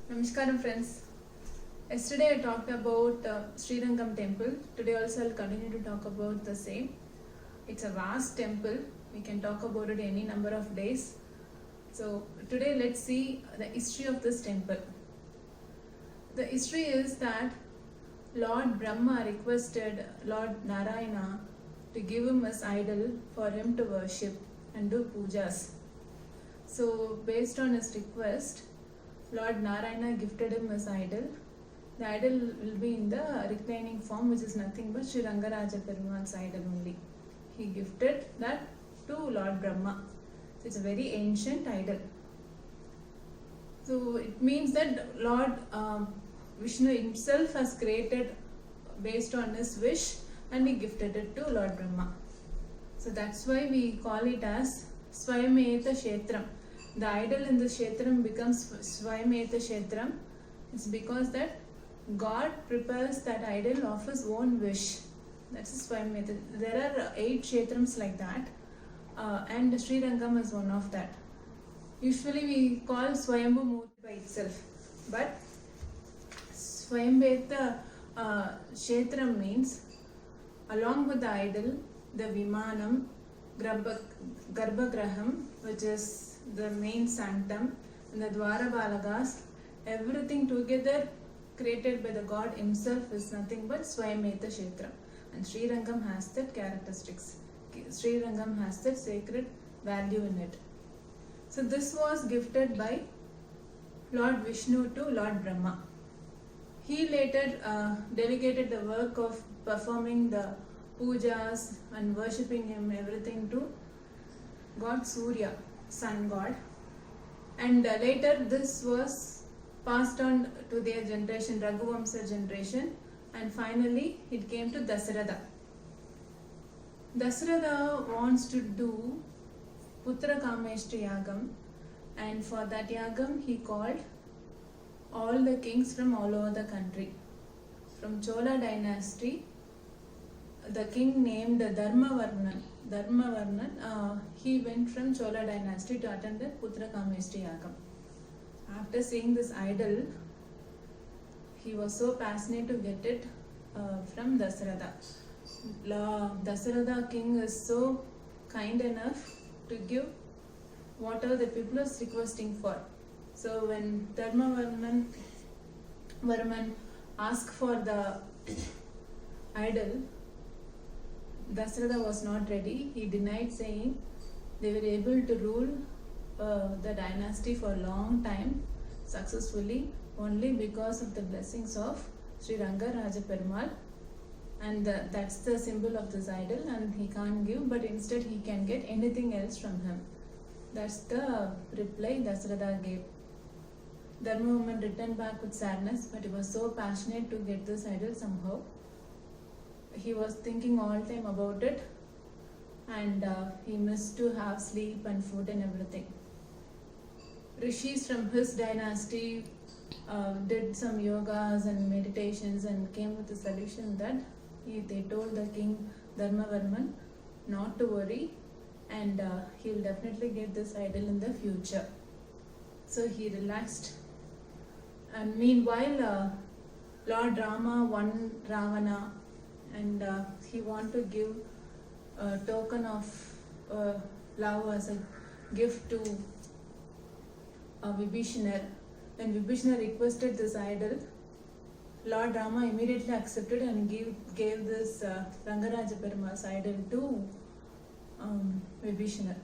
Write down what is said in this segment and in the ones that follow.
Namaskaram friends. Yesterday I talked about Srirangam temple. Today also I'll continue to talk about the same. It's a vast temple. We can talk about it any number of days. So today let's see the history of this temple. The history is that Lord Brahma requested Lord Narayana to give him his idol for him to worship and do pujas. So based on his request, Lord Narayana gifted him his idol. The idol will be in the reclining form, which is nothing but Sri Rangaraja Perumal's idol only. He gifted that to Lord Brahma. So it's a very ancient idol. So it means that Lord Vishnu himself has created based on his wish and he gifted it to Lord Brahma. So that's why we call it as Swayameta Kshetram. The idol in the Kshetram becomes Swayameta Kshetram. It's because that God prepares that idol of his own wish. That's Swayameta. There are 8 Kshetrams like that, and Srirangam is one of that. Usually we call Swayambhu Murti by itself, but Swayameta Kshetram means along with the idol, the Vimanam, Garbhagraham, which is the main sanctum, and the Dwara Balagas, everything together created by the God himself is nothing but Swayameta Kshetram. And Srirangam has that characteristics. Srirangam has that sacred value in it. So this was gifted by Lord Vishnu to Lord Brahma. He later delegated the work of performing the pujas and worshipping him, everything to God Surya, sun god, and later this was passed on to their generation, Raghuvamsa generation, and finally it came to Dasaratha. Dasaratha wants to do Putra Kameshti Yagam, and for that Yagam he called all the kings from all over the country. From Chola dynasty, the king named Dharmavarman, he went from Chola dynasty to attend the Putra Kameshti Yagam. After seeing this idol, he was so passionate to get it from Dasaratha. Dasaratha king is so kind enough to give whatever the people is requesting for. So when Dharmavarman asked for the idol, Dasaratha was not ready. He denied, saying they were able to rule the dynasty for a long time successfully only because of the blessings of Sri Rangaraja Perumal, and that's the symbol of this idol, and he can't give, but instead he can get anything else from him. That's the reply Dasaratha gave. Dharmavarman returned back with sadness, but he was so passionate to get this idol somehow. He was thinking all the time about it, and he missed to have sleep and food and everything. Rishis from his dynasty did some yogas and meditations and came with a solution that they told the king Dharmavarman not to worry, and he'll definitely get this idol in the future. So he relaxed, and meanwhile Lord Rama won Ravana, and he wanted to give a token of love as a gift to Vibhishanar. When Vibhishanar requested this idol, Lord Rama immediately accepted and gave this Rangaraja Perumal's idol to Vibhishanar.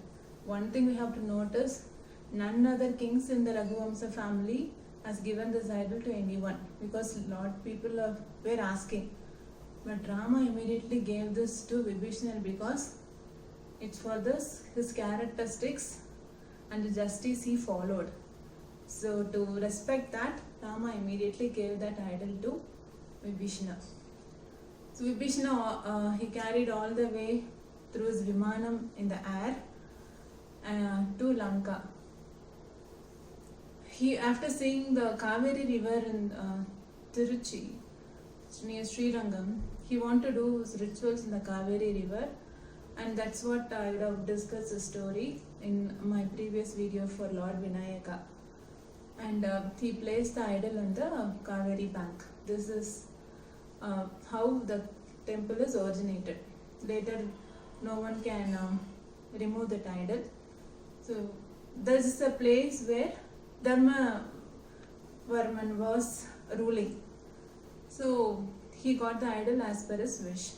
One thing we have to notice, none other kings in the Raghuvamsa family has given this idol to anyone, because a lot of people were asking. But Rama immediately gave this to Vibhishanar because it's for his characteristics and the justice he followed. So to respect that, Rama immediately gave that idol to Vibhishanar. So Vibhishanar, he carried all the way through his Vimanam in the air to Lanka. After seeing the Kaveri river in Tiruchi, near Srirangam, he wanted to do his rituals in the Kaveri river, and that's what I would have discussed the story in my previous video for Lord Vinayaka. and he placed the idol on the Kaveri bank. This is how the temple is originated. Later, no one can remove that idol. So this is a place where Dharma Varman was ruling. So he got the idol as per his wish,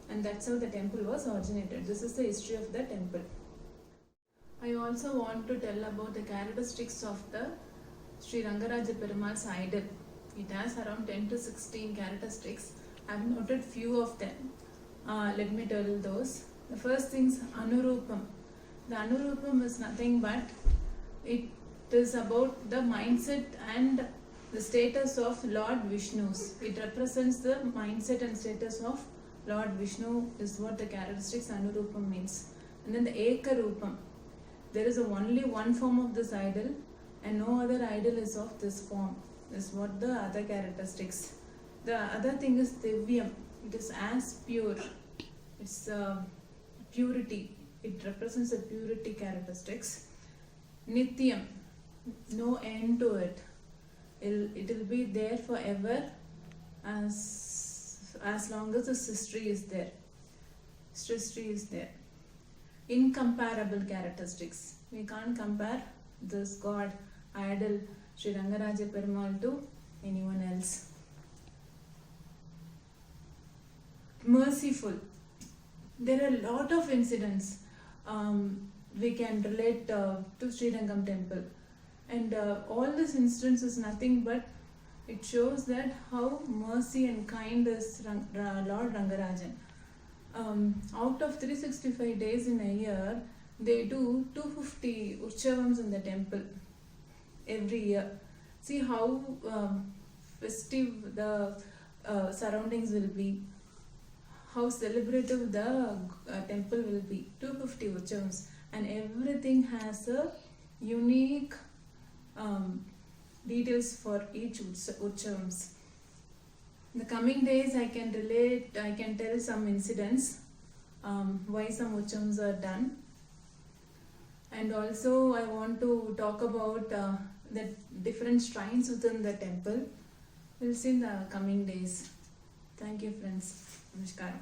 and that's how the temple was originated. This is the history of the temple. I also want to tell about the characteristics of the Sri Rangaraja Perumal's idol. It has around 10 to 16 characteristics. I have noted few of them. Let me tell those. The first thing is Anurupam. The Anurupam is nothing but it is about the mindset and the status of Lord Vishnu's. It represents the mindset and status of Lord Vishnu is what the characteristics Anurupam means. And then the Ekarupam. There is only one form of this idol and no other idol is of this form. This is what the other characteristics. The other thing is Divyam. It is as pure. It's purity. It represents the purity characteristics. Nityam. No end to it. It will be there forever as long as this history is there. History is there. Incomparable characteristics. We can't compare this god, idol, Sri Rangaraja Perumal to anyone else. Merciful. There are a lot of incidents we can relate to Sri Rangam temple, and all these incidents is nothing but it shows that how mercy and kind is Lord Rangarajan. Out of 365 days in a year, they do 250 Utchavams in the temple every year. See how festive the surroundings will be, how celebrative the temple will be. 250 Utchavams, and everything has a unique details for each Utchavams. In the coming days, I can tell some incidents, why some Utchavams are done. And also I want to talk about the different shrines within the temple. We'll see in the coming days. Thank you, friends. Namaskaram.